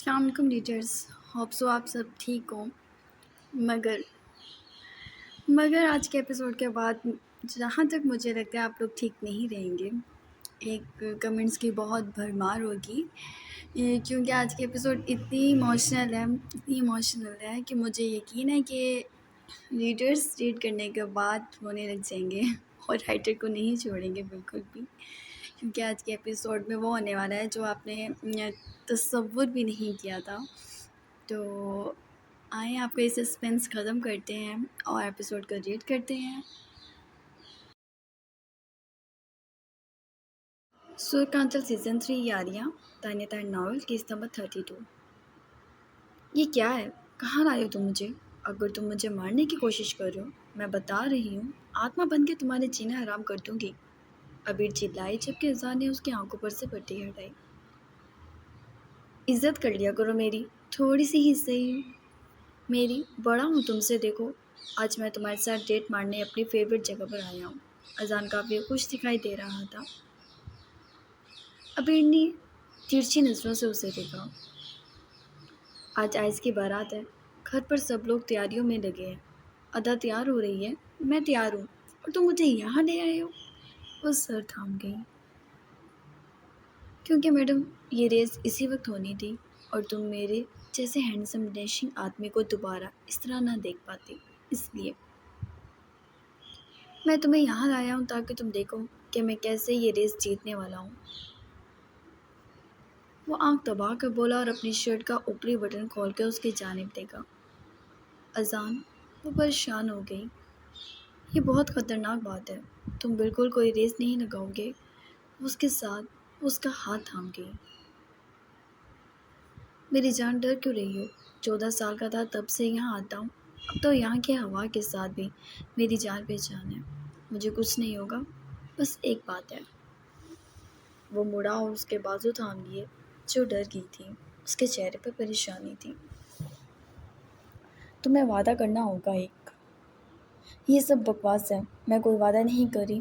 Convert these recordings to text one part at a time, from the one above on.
السلام علیکم readers. Hope so آپ سب ٹھیک ہوں. مگر مگر آج کے ایپیسوڈ کے بعد جہاں تک مجھے لگتا ہے آپ لوگ ٹھیک نہیں رہیں گے. ایک کمنٹس کی بہت بھرمار ہوگی کیونکہ آج کے ایپیسوڈ اتنی ایموشنل ہے کہ مجھے یقین ہے کہ ریڈرز ریڈ کرنے کے بعد رونے لگ جائیں گے اور رائٹر کو نہیں چھوڑیں گے بالکل بھی، کیونکہ آج کے ایپیسوڈ میں وہ ہونے والا ہے جو آپ نے تصور بھی نہیں کیا تھا. تو آئیں آپ کا یہ سسپینس ختم کرتے ہیں اور ایپیسوڈ کو ریڈ کرتے ہیں. سور کانچل سیزن 3 یاریاں تانیہ تار ناول کیس نمبر 32. یہ کیا ہے؟ کہاں لائے ہو تم مجھے؟ اگر تم مجھے مارنے کی کوشش کر رہے ہو، میں بتا رہی ہوں آتما بن کے تمہارے جینا حرام کر دوں گی. ابیر چلائی جبکہ اذان نے اس کی آنکھوں پر سے پٹی ہٹائی. عزت کر لیا کرو میری، تھوڑی سی ہی صحیح. میری بڑا ہوں تم سے. دیکھو آج میں تمہارے ساتھ ڈیٹ مارنے اپنی فیوریٹ جگہ پر آیا ہوں. اذان کافی خوش دکھائی دے رہا تھا. ابیر نے ترچھی نظروں سے اسے دیکھا. آج آئس کی بارات ہے، گھر پر سب لوگ تیاریوں میں لگے ہیں. ادا تیار ہو رہی ہے، میں تیار ہوں، اور تم مجھے یہاں لے آئے ہو. وہ سر تھام گئی. کیونکہ میڈم یہ ریس اسی وقت ہونی تھی اور تم میرے جیسے ہینڈسم ڈیشنگ آدمی کو دوبارہ اس طرح نہ دیکھ پاتی. اس لیے میں تمہیں یہاں لایا ہوں تاکہ تم دیکھو کہ میں کیسے یہ ریس جیتنے والا ہوں. وہ آنکھ دبا کر بولا اور اپنی شرٹ کا اوپری بٹن کھول کر اس کی جانب دیکھا. اذان وہ پریشان ہو گئی. یہ بہت خطرناک بات ہے، تم بالکل کوئی ریس نہیں لگاؤ گے. وہ اس کے ساتھ اس کا ہاتھ تھام گئی. میری جان ڈر کیوں رہی ہو؟ 14 سال کا تھا تب سے یہاں آتا ہوں. اب تو یہاں کی ہوا کے ساتھ بھی میری جان پہچان ہے. مجھے کچھ نہیں ہوگا، بس ایک بات ہے. وہ مڑا اور اس کے بازو تھام لیے. جو ڈر گئی تھی اس کے چہرے پر پریشانی تھی. تمہیں وعدہ کرنا ہوگا ایک. یہ سب بکواس ہے، میں کوئی وعدہ نہیں کر رہی.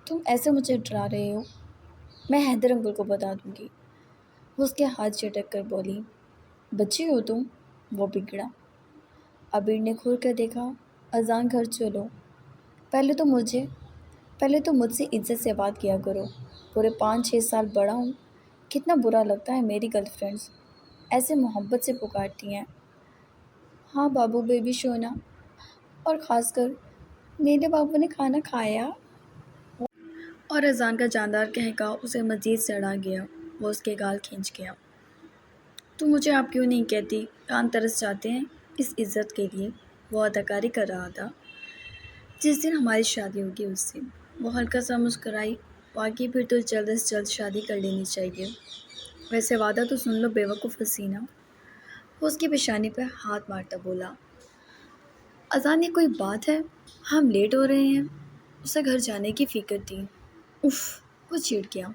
تم ایسے مجھے ڈرا رہے ہو. میں حیدر انکل کو بتا دوں گی. وہ اس کے ہاتھ جھٹک کر بولی. بچی ہو تم؟ وہ بگڑا. ابیر نے کھول کر دیکھا. اذان گھر چلو. پہلے تو مجھ سے عزت سے بات کیا کرو. پورے 5-6 سال بڑا ہوں. کتنا برا لگتا ہے میری گرل فرینڈز ایسے محبت سے پکارتی ہیں. ہاں بابو بیبی شونا. اور خاص کر میرے بابو نے کھانا کھایا. اور اذان کا جاندار کہکا اسے مزید سڑا گیا. وہ اس کے گال کھینچ گیا. تو مجھے آپ کیوں نہیں کہتی؟ کان ترس جاتے ہیں اس عزت کے لیے. وہ اداکاری کر رہا تھا. جس دن ہماری شادی ہوگی اس دن. وہ ہلکا سا مسکرائی. واقعی پھر تو جلد از جلد شادی کر لینی چاہیے. ویسے وعدہ تو سن لو بیوقوف حسینہ. وہ اس کی پیشانی پر ہاتھ مارتا بولا. اذان یہ کوئی بات ہے؟ ہم لیٹ ہو رہے ہیں. اسے گھر جانے کی فکر تھی. اف. وہ چڑ گیا.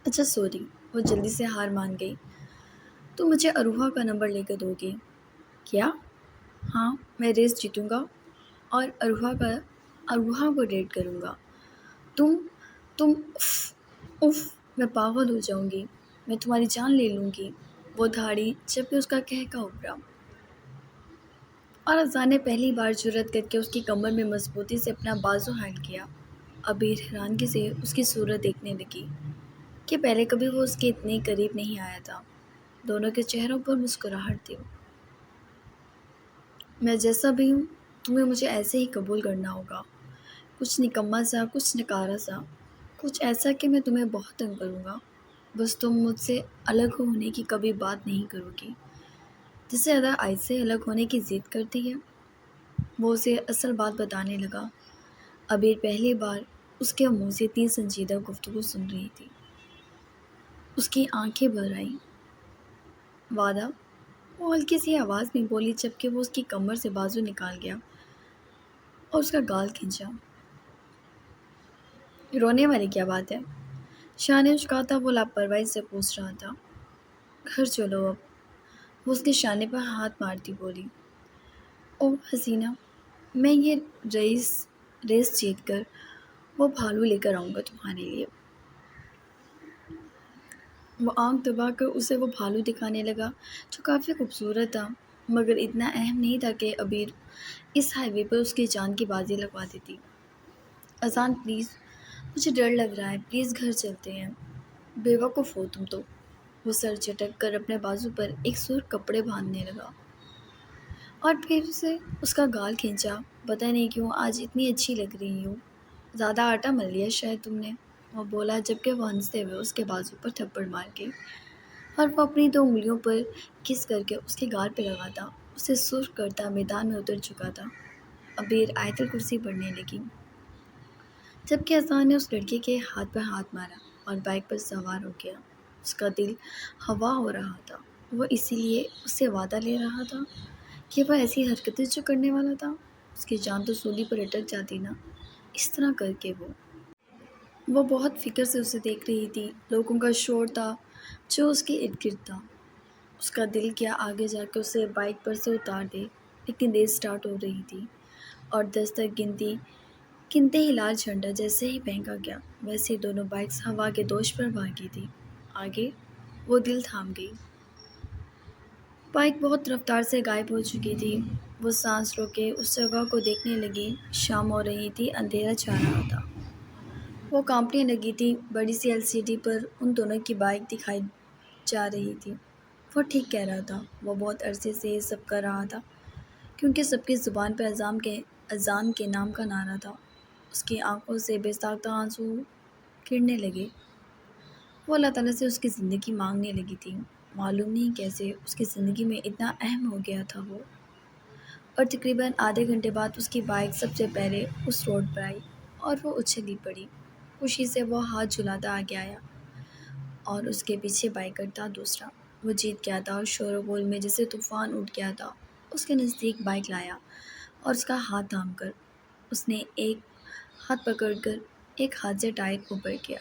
اچھا سوری. وہ جلدی سے ہار مان گئی. تو مجھے اروہا کا نمبر لے کر دو گی؟ کیا؟ ہاں میں ریس جیتوں گا اور اروہا کو ڈیٹ کروں گا. تم اف میں پاگل ہو جاؤں گی. میں تمہاری جان لے لوں گی. وہ دھاڑی جب بھی اس کا کہکا ابھرا. اور اذان نے پہلی بار جرأت کر کے اس کی کمر میں مضبوطی سے اپنا بازو ہینڈ کیا. ابیر حیرانگی سے اس کی صورت دیکھنے لگی کہ پہلے کبھی وہ اس کے اتنے قریب نہیں آیا تھا. دونوں کے چہروں پر مسکراہٹ تھی. میں جیسا بھی ہوں تمہیں مجھے ایسے ہی قبول کرنا ہوگا. کچھ نکما سا، کچھ نکارا سا، کچھ ایسا کہ میں تمہیں بہت تنگ کروں گا. بس تم مجھ سے الگ ہونے کی کبھی بات نہیں کرو گی. جسے ادا آج سے الگ ہونے کی ضد کرتی ہے. وہ اسے اصل بات بتانے لگا. ابیر پہلی بار اس کے منہ سے اتنی سنجیدہ گفتگو سن رہی تھی. اس کی آنکھیں بھر آئیں. وعدہ؟ وہ ہلکی سی آواز میں بولی جبکہ وہ اس کی کمر سے بازو نکال گیا اور اس کا گال کھینچا. رونے والی کیا بات ہے؟ شاہ نے چکاتا وہ لاپرواہی سے پوچھ رہا تھا. گھر چلو اب. وہ اس کے شانے پر ہاتھ مارتی بولی. اوہ حسینہ، میں یہ ریس جیت کر وہ بھالو لے کر آؤں گا تمہارے لیے. وہ آنکھ دبا کر اسے وہ بھالو دکھانے لگا جو کافی خوبصورت تھا، مگر اتنا اہم نہیں تھا کہ ابیر اس ہائی وے پر اس کی جان کی بازی لگوا دیتی۔ اذان پلیز، مجھے ڈر لگ رہا ہے، پلیز گھر چلتے ہیں۔ بے وقوف ہو تم تو۔ وہ سر چٹک کر اپنے بازو پر ایک سرخ کپڑے باندھنے لگا اور پھر سے اس کا گال کھینچا۔ پتہ نہیں کیوں آج اتنی اچھی لگ رہی ہو، زیادہ آٹا مل لیا شاید تم نے، وہ بولا جبکہ وہ ہنستے ہوئے اس کے بازو پر تھپڑ مار کے اور وہ اپنی 2 انگلیوں پر کس کر کے اس کے گال پہ لگاتا اسے سرخ کرتا میدان میں اتر چکا تھا۔ ابیر آیت الکرسی پڑھنے لگی جبکہ اذان نے اس لڑکے کے ہاتھ پر ہاتھ مارا اور بائک پر سوار ہو گیا۔ اس کا دل ہوا ہو رہا تھا۔ وہ اسی لیے اس سے وعدہ لے رہا تھا کہ وہ ایسی حرکتیں جو کرنے والا تھا اس کی جان تو سولی پر اٹک جاتی نا، اس طرح کر کے وہ بہت فکر سے اسے دیکھ رہی تھی۔ لوگوں کا شور تھا جو اس کے ارد گرد تھا۔ اس کا دل کیا آگے جا کے اسے بائک پر سے اتار دے، لیکن ریس سٹارٹ ہو رہی تھی اور 10 تک گنتے ہی لال جھنڈا جیسے ہی پھینکا گیا ویسے ہی دونوں بائکس ہوا کے دوش پر بھاگی تھی آگے۔ وہ دل تھام گئی۔ بائک بہت رفتار سے غائب ہو چکی تھی۔ وہ سانس روکے اس جگہ کو دیکھنے لگی۔ شام ہو رہی تھی، اندھیرا چھا رہا تھا۔ وہ کانپنے لگی تھی۔ بڑی سی LCD پر ان دونوں کی بائک دکھائی جا رہی تھی۔ وہ ٹھیک کہہ رہا تھا، وہ بہت عرصے سے یہ سب کر رہا تھا کیونکہ سب کی زبان پہ اذان کے نام کا نعرہ تھا۔ اس کی آنکھوں سے بے ساختہ آنسو گرنے لگے۔ وہ اللہ تعالیٰ سے اس کی زندگی مانگنے لگی تھی۔ معلوم نہیں کیسے اس کی زندگی میں اتنا اہم ہو گیا تھا وہ۔ اور تقریباً آدھے گھنٹے بعد اس کی بائک سب سے پہلے اس روڈ پر آئی اور وہ اچھلی پڑی۔ خوشی سے وہ ہاتھ جھلاتا آگے آیا اور اس کے پیچھے بائکر تھا دوسرا۔ وہ جیت گیا تھا اور شور و گول میں جیسے طوفان اٹھ گیا تھا۔ اس کے نزدیک بائک لایا اور اس کا ہاتھ تھام کر اس نے ایک ہاتھ پکڑ کر ایک ہاتھ سے ٹائر اوپر کیا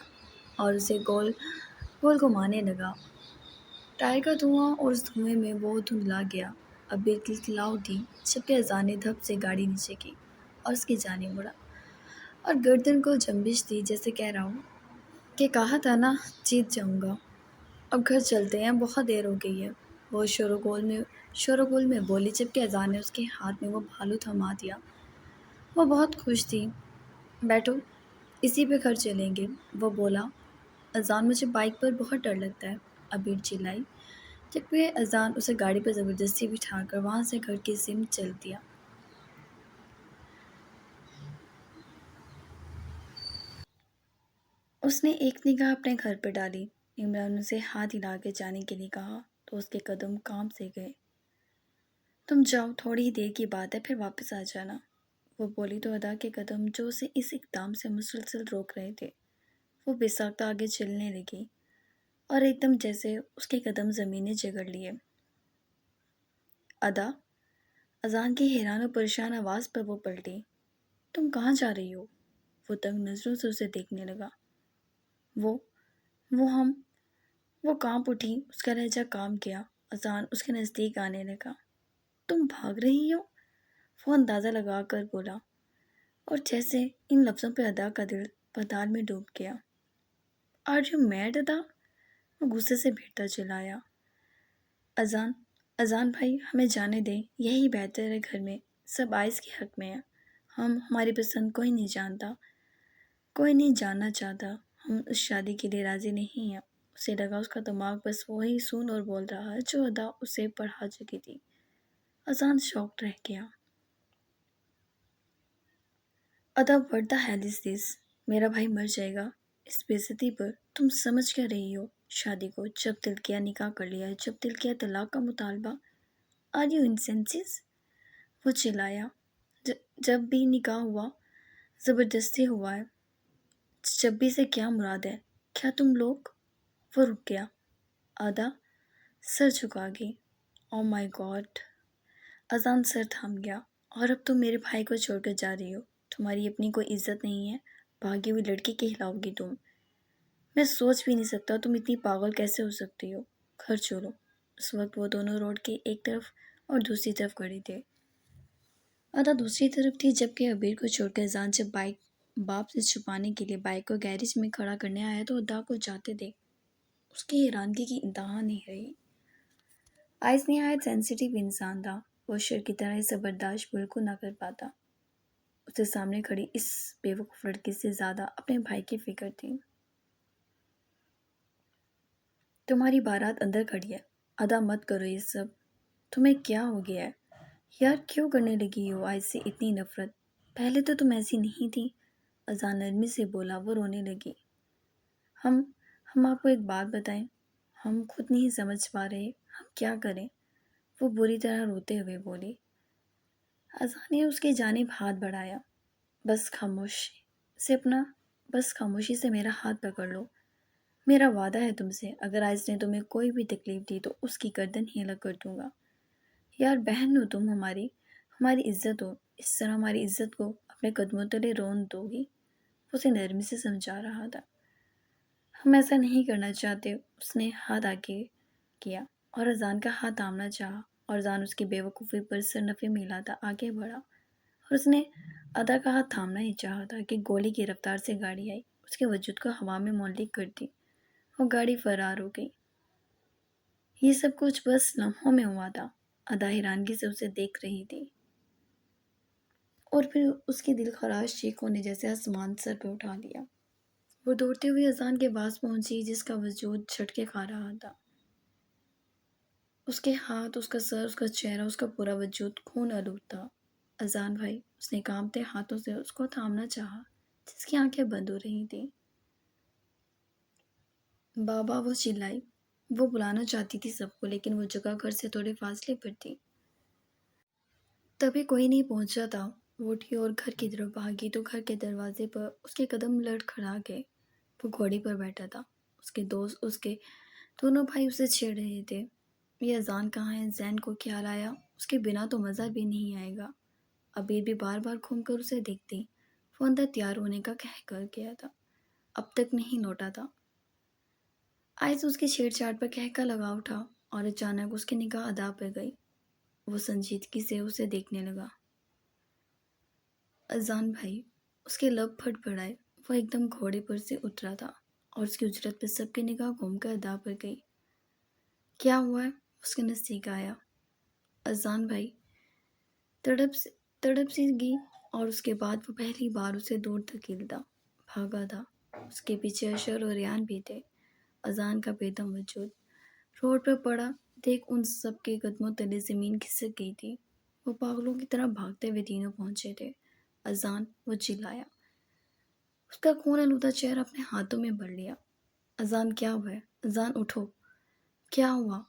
اور اسے گول گول گھمانے لگا۔ ٹائر کا دھواں اور اس دھوئیں میں وہ دھندلا گیا۔ ابیر کلکلا اٹھی جبکہ اذان نے دھپ سے گاڑی نیچے کی اور اس کی جانب مڑا اور گردن کو جنبش دی جیسے کہہ رہا ہوں کہ کہا تھا نا جیت جاؤں گا، اب گھر چلتے ہیں، بہت دیر ہو گئی ہے، وہ شور و گول میں بولی جبکہ اذان نے اس کے ہاتھ میں وہ بھالو تھما دیا۔ وہ بہت خوش تھی۔ بیٹھو، اسی پہ گھر چلیں گے، وہ بولا۔ اذان مجھے بائک پر بہت ڈر لگتا ہے، ابیر چلائی جبکہ اذان اسے گاڑی پر زبردستی بٹھا کر وہاں سے گھر کی سمت چل دیا۔ اس نے ایک نگاہ اپنے گھر پر ڈالی۔ عمران اسے ہاتھ ہلا کے جانے کے لیے کہا تو اس کے قدم کام سے گئے۔ تم جاؤ، تھوڑی ہی دیر کی بات ہے، پھر واپس آ جانا، وہ بولی تو ادا کے قدم جو اسے اس اقدام سے مسلسل روک رہے تھے وہ بے ساختہ آگے چلنے لگی اور ایک دم جیسے اس کے قدم زمین نے جگڑ لیے۔ ادا، اذان کی حیران و پریشان آواز پر وہ پلٹی۔ تم کہاں جا رہی ہو؟ وہ تنگ نظروں سے اسے دیکھنے لگا۔ وہ کانپ اٹھی، اس کا لہجہ کام کیا۔ اذان اس کے نزدیک آنے لگا۔ تم بھاگ رہی ہو؟ وہ اندازہ لگا کر بولا اور جیسے ان لفظوں پہ ادا کا دل پتال میں ڈوب گیا۔ آر یو میڈ ادا؟ وہ غصے سے بھیڑتا چلایا۔ اذان بھائی، ہمیں جانے دیں، یہی بہتر ہے، گھر میں سب آئس کے حق میں ہیں، ہماری پسند کوئی نہیں جانتا، کوئی نہیں جاننا چاہتا، ہم اس شادی کے لیے راضی نہیں ہیں۔ اسے لگا اس کا دماغ بس وہی سن اور بول رہا ہے جو ادا اسے پڑھا چکی تھی۔ اذان شاکڈ رہ گیا۔ ادا، what the hell is this؟ میرا بھائی مر جائے گا اس بے عزتی پر، تم سمجھ کیا رہی ہو؟ شادی کو جب دل کیا نکاح کر لیا ہے، جب دل کیا طلاق کا مطالبہ۔ Are you in senses? وہ چلایا۔ جب بھی نکاح ہوا زبردستی ہوا ہے، جب بھی سے کیا مراد ہے؟ کیا تم لوگ؟ وہ رک گیا۔ ادا سر جھکا گئی۔ او مائی گاڈ! اذان سر تھام گیا۔ اور اب تم میرے بھائی کو چھوڑ کر جا رہی ہو، تمہاری اپنی کوئی عزت نہیں ہے، بھاگی ہوئی لڑکی کہلاؤ گی تم۔ میں سوچ بھی نہیں سکتا تم اتنی پاگل کیسے ہو سکتی ہو، گھر چلو۔ اس وقت وہ دونوں روڈ کے ایک طرف اور دوسری طرف کھڑے تھے۔ ادا دوسری طرف تھی جبکہ ابیر کو چھوڑ کر اذان جب باپ سے چھپانے کے لیے بائک کو گیرج میں کھڑا کرنے آیا تو ادا کو جاتے دیکھ اس کی حیرانگی کی انتہا نہیں رہی۔ آئس نہایت سینسیٹیو انسان تھا، وہ شر کی طرح اسے برداشت بالکل نہ کر پاتا۔ اسے سامنے کھڑی اس بے وقوف لڑکی سے زیادہ اپنے بھائی کی فکر تھی۔ تمہاری بارات اندر کھڑی ہے، ادا مت کرو یہ سب، تمہیں کیا ہو گیا ہے؟ یار کیوں کرنے لگی ہو آج سے اتنی نفرت؟ پہلے تو تم ایسی نہیں تھی، اذان نرمی سے بولا۔ وہ رونے لگی۔ ہم ہم آپ کو ایک بات بتائیں، ہم خود نہیں سمجھ پا رہے ہم کیا کریں، وہ بری طرح روتے ہوئے بولی۔ اذان نے اس کی جانب ہاتھ بڑھایا۔ بس خاموشی سے میرا ہاتھ پکڑ لو، میرا وعدہ ہے تم سے، اگر آج نے تمہیں کوئی بھی تکلیف دی تو اس کی گردن ہی الگ کر دوں گا۔ یار بہن ہو تم، ہماری عزت ہو، اس طرح ہماری عزت کو اپنے قدموں تلے رون دو گی؟ وہ اسے نرمی سے سمجھا رہا تھا۔ ہم ایسا نہیں کرنا چاہتے، اس نے ہاتھ آگے کیا اور اذان کا ہاتھ تھامنا چاہا، اور اذان اس کی بے وقوفی پر سر نفی ملاتا آگے بڑھا، اور اس نے ادا کا ہاتھ تھامنا ہی چاہا تھا کہ گولی کی رفتار سے گاڑی آئی، اس کے وجود کو ہوا میں معلق کر دی، وہ گاڑی فرار ہو گئی۔ یہ سب کچھ بس لمحوں میں ہوا تھا۔ ادا حیرانگی سے اسے دیکھ رہی تھی، اور پھر اس کی دل خراش چیخوں نے جیسے آسمان سر پہ اٹھا لیا۔ وہ دوڑتے ہوئے اذان کے پاس پہنچی جس کا وجود جھٹکے کھا رہا تھا۔ اس کے ہاتھ، اس کا سر، اس کا چہرہ، اس کا پورا وجود خون آلود تھا۔ اذان بھائی، اس نے کانپتے ہاتھوں سے اس کو تھامنا چاہا جس کی آنکھیں بند ہو رہی تھیں۔ بابا، وہ چلائی۔ وہ بلانا چاہتی تھی سب کو، لیکن وہ جگہ گھر سے تھوڑے فاصلے پر تھی۔ تبھی کوئی نہیں پہنچا تھا۔ وہ اٹھی اور گھر کی طرف بھاگی تو گھر کے دروازے پر اس کے قدم لڑکھڑا گئے۔ وہ گھوڑی پر بیٹھا تھا۔ اس کے دوست، اس کے دونوں بھائی اسے چھیڑ رہے تھے۔ یہ اذان کہاں ہے؟ زین کو خیال آیا، اس کے بنا تو مزہ بھی نہیں آئے گا۔ عبیر بھی بار بار گھوم کر اسے دیکھتی۔ وہ اندر تیار ہونے کا کہہ کر گیا تھا، اب تک نہیں لوٹا تھا۔ آئس اس کی چھیڑ چھاڑ پر کہکا لگا اٹھا، اور اچانک اس کی نگاہ ادا پر گئی۔ وہ سنجیدگی سے اسے دیکھنے لگا۔ اذان بھائی، اس کے لب پھٹ پڑائے۔ وہ ایک دم گھوڑے پر سے اترا تھا، اور اس کی اجرت پہ سب کی نگاہ گھوم کر ادا پر گئی۔ کیا ہوا ہے؟ اس کے نزدیک آیا۔ اذان بھائی تڑپ سی گئی، اور اس کے بعد وہ پہلی بار اسے دور دھکیلتا بھاگا تھا۔ اس کے پیچھے اشر اور ریان بھی تھے۔ اذان کا بے دم وجود روڈ پر پڑا دیکھ ان سب کے قدموں تلے زمین کھسک گئی تھی۔ وہ پاگلوں کی طرح بھاگتے ہوئے تینوں پہنچے تھے۔ اذان، وہ چلایا۔ اس کا خون آلودہ چہرہ اپنے ہاتھوں میں بھر لیا۔ اذان، کیا ہوا ہے؟ اذان اٹھو، کیا ہوا؟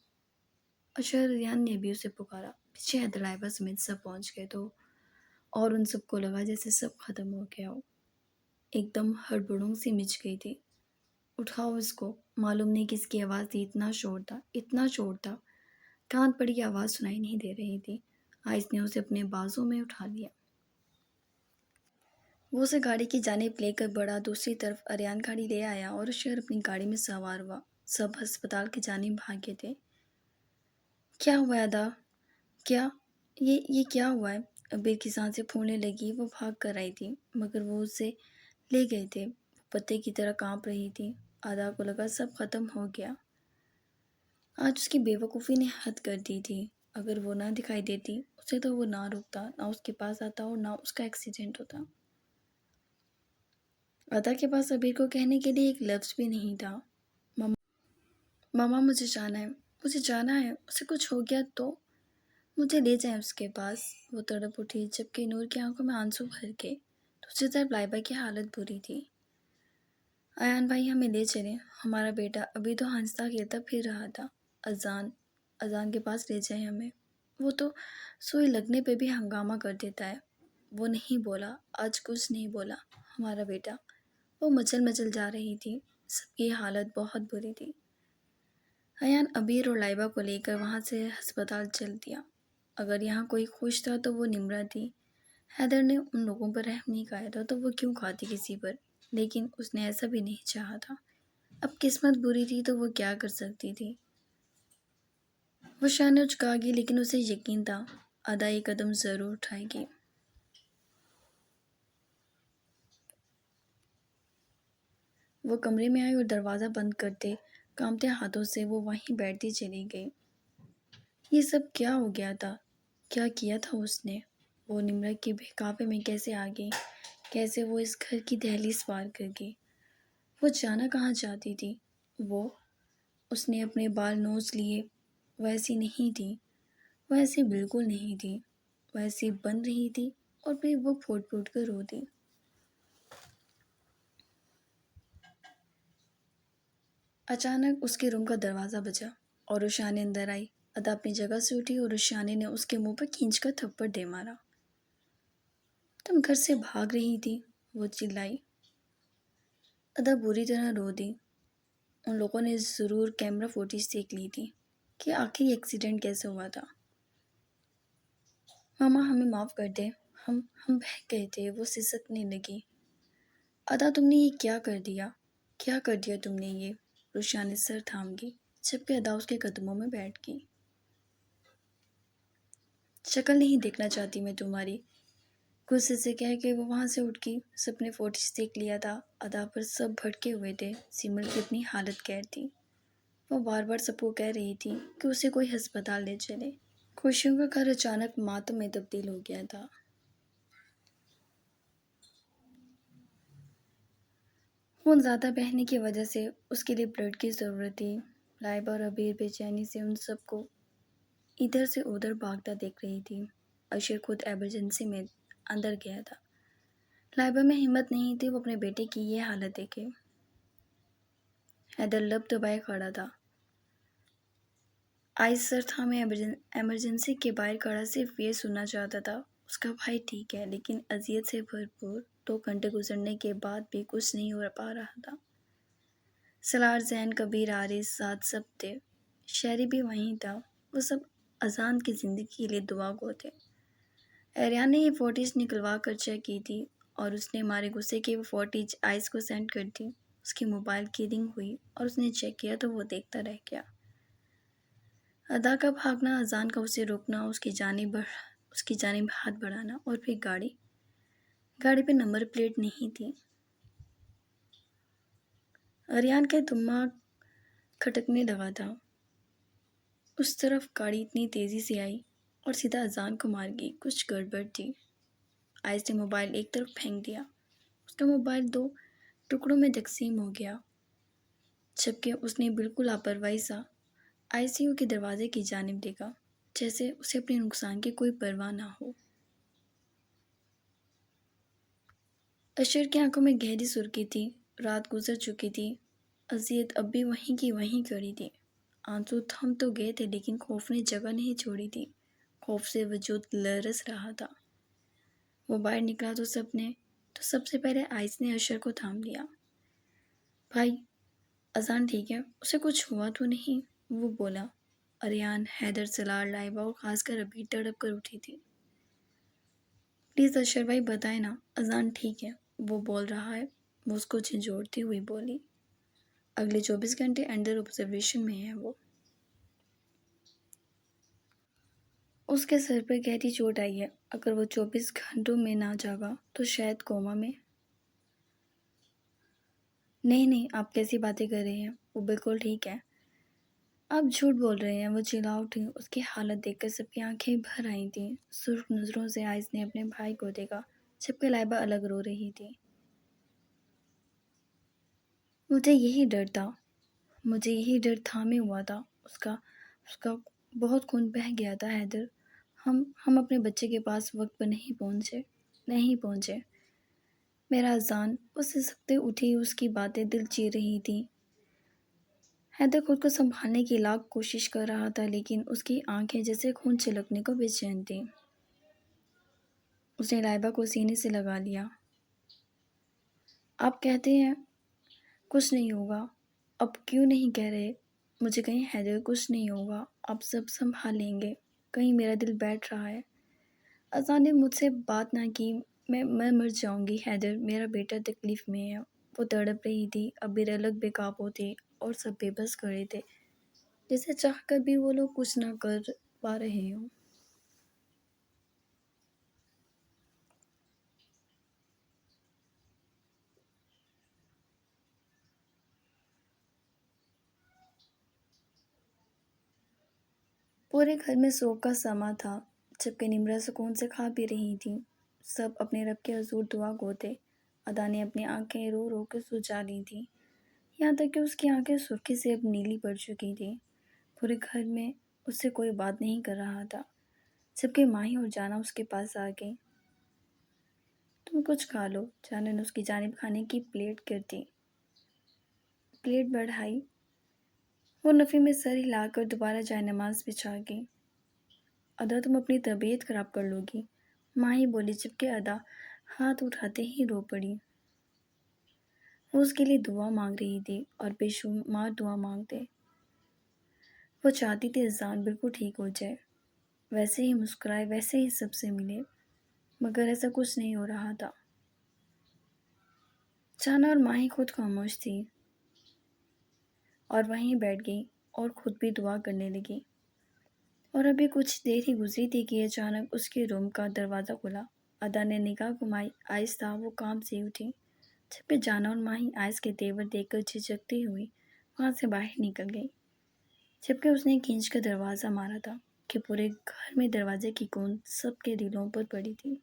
اشر ریان نے بھی اسے پکارا۔ پیچھے حیدرآباد سمیت سب پہنچ گئے تو، اور ان سب کو لگا جیسے سب ختم ہو گیا ہو۔ ایک دم ہڑبڑوں سی مچ گئی تھی۔ اٹھاؤ اس کو۔ معلوم نہیں کس کی آواز تھی، اتنا شور تھا، کان پڑی آواز سنائی نہیں دے رہی تھی۔ آئس نے اسے اپنے بازوں میں اٹھا لیا۔ وہ اسے گاڑی کی جانب لے کر بڑھا۔ دوسری طرف اریان گاڑی لے آیا اور اشر اپنی گاڑی میں سوار ہوا۔ سب ہسپتال کی جانب بھاگے تھے۔ کیا ہوا ہے ادا؟ یہ کیا ہوا ہے؟ عبیر کی سانسیں پھولنے لگی۔ وہ بھاگ کر آئی تھی، مگر وہ اسے لے گئے تھے۔ وہ پتے کی طرح کانپ رہی تھی۔ ادا کو لگا سب ختم ہو گیا۔ آج اس کی بے وقوفی نے حد کر دی تھی۔ اگر وہ نہ دکھائی دیتی اسے تو وہ نہ رکتا، نہ اس کے پاس آتا اور نہ اس کا ایکسیڈنٹ ہوتا۔ ادا کے پاس عبیر کو کہنے کے لیے ایک لفظ بھی نہیں تھا۔ ماما، مجھے جانا ہے، اسے کچھ ہو گیا تو مجھے لے جائیں اس کے پاس۔ وہ تڑپ اٹھی، جبکہ نور کی آنکھوں میں آنسو بھر کے۔ دوسری طرف لائبہ کی حالت بری تھی۔ ایان بھائی، ہمیں لے چلیں، ہمارا بیٹا ابھی تو ہنستا کھیلتا پھر رہا تھا۔ اذان کے پاس لے جائیں ہمیں، وہ تو سوئی لگنے پہ بھی ہنگامہ کر دیتا ہے۔ وہ نہیں بولا، آج کچھ نہیں بولا ہمارا بیٹا۔ وہ مچل جا رہی تھی۔ سب کی حالت بہت بری تھی۔ ایان عبیر اور لائبہ کو لے کر وہاں سے ہسپتال چل دیا۔ اگر یہاں کوئی خوش تھا تو وہ نمرہ تھی۔ حیدر نے ان لوگوں پر رحم نہیں کھایا تھا تو وہ کیوں کھاتی کسی پر، لیکن اس نے ایسا بھی نہیں چاہا تھا۔ اب قسمت بری تھی تو وہ کیا کر سکتی تھی۔ وہ شانے چکا گئی، لیکن اسے یقین تھا ادا ایک قدم ضرور اٹھائے گی۔ وہ کمرے میں آئی اور دروازہ بند کرتے کانپتے ہاتھوں سے وہ وہیں بیٹھتی چلی گئی۔ یہ سب کیا ہو گیا تھا؟ کیا کیا تھا اس نے؟ وہ نمرا کے بہکاوے میں کیسے آ گئی؟ کیسے وہ اس گھر کی دہلیز پار کر گئی؟ وہ جانا کہاں چاہتی تھی؟ اس نے اپنے بال نوچ لیے۔ وہ ایسی نہیں تھی، وہ ایسی بالکل نہیں تھی، وہ ایسی بن رہی تھی اور پھر وہ پھوٹ پھوٹ کر رو دی۔ اچانک اس کے روم کا دروازہ بجا اور روشانی اندر آئی۔ ادا اپنی جگہ سے اٹھی اور روشانی نے اس کے منہ پر کھینچ کر تھپڑ دے مارا۔ تم گھر سے بھاگ رہی تھی، وہ چلائی۔ ادا بری طرح رو دی۔ ان لوگوں نے ضرور کیمرہ فوٹیج دیکھ لی تھی کہ آخر یہ ایکسیڈنٹ کیسے ہوا تھا۔ ماما ہمیں معاف کر دے، ہم بہک گئے تھے، وہ سسکنے لگی۔ ادا تم نے یہ کیا کر دیا؟ کیا کر دیا تم نے یہ؟ روشانی سر تھام گئی جبکہ ادا اس کے قدموں میں بیٹھ گئی۔ شکل نہیں دیکھنا چاہتی میں تمہاری، غصے سے کہہ کے وہ وہاں سے اٹھ گئی۔ سب نے فوٹیج دیکھ لیا تھا۔ ادا پر سب بھڑکے ہوئے تھے۔ سیمل کی اپنی حالت کہہ تھی۔ وہ بار بار سب کو کہہ رہی تھی کہ اسے کوئی ہسپتال لے چلے۔ خوشیوں کا گھر اچانک ماتم میں تبدیل ہو گیا تھا۔ خون زیادہ بہنے کی وجہ سے اس کے لیے بلڈ کی ضرورت تھی۔ لائبہ اور عبیر بے چینی سے ان سب کو ادھر سے ادھر بھاگتا دیکھ رہی تھی۔ اشر خود ایمرجنسی میں اندر گیا تھا۔ لائبہ میں ہمت نہیں تھی وہ اپنے بیٹے کی یہ حالت دیکھے۔ حیدر لب دبائے کھڑا تھا۔ آئس سر تھامے ایمرجنسی کے باہر کھڑا صرف یہ سننا چاہتا تھا اس کا بھائی ٹھیک ہے، لیکن اذیت سے بھرپور 2 گھنٹے گزرنے کے بعد بھی کچھ نہیں ہو پا رہا تھا۔ سلار، زین، کبیر، عارض، سعد سب تھے۔ شہری بھی وہیں تھا۔ وہ سب اذان کی زندگی کے لیے دعا گو تھے۔ ایریان نے یہ فوٹیج نکلوا کر چیک کی تھی اور اس نے مارے غصے کے وہ فوٹیج آئس کو سینڈ کر دی۔ اس کی موبائل کی رنگ ہوئی اور اس نے چیک کیا تو وہ دیکھتا رہ گیا۔ ادا کا بھاگنا، اذان کا اسے روکنا، اس کی جانب ہاتھ بڑھانا اور پھر گاڑی پہ نمبر پلیٹ نہیں تھی۔ ایریان کا دماغ کھٹکنے لگا تھا۔ اس طرف گاڑی اتنی تیزی سے آئی اور سیدھا اذان کو مار گئی۔ کچھ گڑبڑ تھی۔ آئس نے موبائل ایک طرف پھینک دیا۔ اس کا موبائل 2 ٹکڑوں میں تقسیم ہو گیا، جبکہ اس نے بالکل لاپرواہی سا آئی سی یو کے دروازے کی جانب دیکھا، جیسے اسے اپنے نقصان کی کوئی پرواہ نہ ہو۔ اشر کی آنکھوں میں گہری سرخی تھی۔ رات گزر چکی تھی۔ اذیت اب بھی وہیں کی وہیں کھڑی تھی۔ آنسو تھم تو گئے تھے لیکن خوف نے جگہ نہیں چھوڑی تھی۔ خوف سے وجود لرز رہا تھا۔ وہ باہر نکلا تو سب سے پہلے آئس نے اشر کو تھام لیا۔ بھائی، اذان ٹھیک ہے؟ اسے کچھ ہوا تو نہیں؟ وہ بولا۔ ایریان، حیدر، سلار، لائبہ اور خاص کر عبیر تڑپ کر اٹھی تھی۔ پلیز اشر بھائی بتائیں نا، اذان ٹھیک ہے؟ وہ بول رہا ہے، وہ اس کو جھنجھوڑتی ہوئی بولی۔ اگلے 24 گھنٹے انڈر آبزرویشن میں ہے وہ۔ اس کے سر پر گہری چوٹ آئی ہے۔ اگر وہ 24 گھنٹوں میں نہ جاگا تو شاید کوما میں۔ نہیں، آپ کیسی باتیں کر رہے ہیں؟ وہ بالکل ٹھیک ہے۔ آپ جھوٹ بول رہے ہیں، وہ چلا اٹھی۔ اس کی حالت دیکھ کر سب کی آنکھیں بھر آئی تھیں۔ سرخ نظروں سے آئس نے اپنے بھائی کو دیکھا جبکہ لائبہ الگ رو رہی تھی۔ مجھے یہی ڈر تھامے ہوا تھا۔ اس کا بہت خون بہہ گیا تھا حیدر۔ ہم اپنے بچے کے پاس وقت پر نہیں پہنچے۔ میرا اذان، وہ سسکتے اٹھی۔ اس کی باتیں دل چیر رہی تھیں۔ حیدر خود کو سنبھالنے کی لاکھ کوشش کر رہا تھا لیکن اس کی آنکھیں جیسے خون چھلکنے کو بے چین تھیں۔ اس نے لائبہ کو سینے سے لگا لیا۔ آپ کہتے ہیں کچھ نہیں ہوگا، اب کیوں نہیں کہہ رہے؟ مجھے کہیں حیدر کچھ نہیں ہوگا، آپ سب سنبھال لیں گے، کہیں میرا دل بیٹھ رہا ہے۔ اذان نے مجھ سے بات نہ کی، میں مر جاؤں گی حیدر، میرا بیٹا تکلیف میں ہے۔ وہ تڑپ رہی تھی۔ عبیر الگ بے قابو تھے اور سب بے بس کھڑے تھے، جیسے چاہ کر بھی وہ لوگ کچھ نہ کر پا رہے ہوں۔ پورے گھر میں سوگ کا سما تھا، جبکہ نمرہ سکون سے کھا پی رہی تھی۔ سب اپنے رب کے حضور دعا گوتے۔ ادا نے اپنی آنکھیں رو رو کے سجا لی تھی، یہاں تک کہ اس کی آنکھیں سرخی سے اب نیلی پڑ چکی تھی۔ پورے گھر میں اس سے کوئی بات نہیں کر رہا تھا، جبکہ ماہی اور جانا اس کے پاس آ گئی۔ تم کچھ کھا لو، جانا نے اس کی جانب کھانے کی پلیٹ کر دی۔ پلیٹ بڑھائی، وہ نفی میں سر ہلا کر دوبارہ جائے نماز بچھا گئی۔ ادا تم اپنی طبیعت خراب کر لو گی، ماہی بولی، جبکہ ادا ہاتھ اٹھاتے ہی رو پڑی۔ وہ اس کے لیے دعا مانگ رہی تھی اور بے شمار دعا مانگتے۔ وہ چاہتی تھی اذان بالکل ٹھیک ہو جائے، ویسے ہی مسکرائے، ویسے ہی سب سے ملے، مگر ایسا کچھ نہیں ہو رہا تھا۔ جانا اور ماہی خود خاموش تھی اور وہیں بیٹھ گئی اور خود بھی دعا کرنے لگی۔ اور ابھی کچھ دیر ہی گزری تھی کہ اچانک اس کے روم کا دروازہ کھلا۔ ادا نے نگاہ گھمائی، آہستہ وہ کام سے اٹھی، جبکہ جانا اور ماہی آئس کے تیور دیکھ کر جھجکتی ہوئی وہاں سے باہر نکل گئی۔ جبکہ اس نے کھینچ کر دروازہ مارا تھا کہ پورے گھر میں دروازے کی گونج سب کے دلوں پر پڑی تھی۔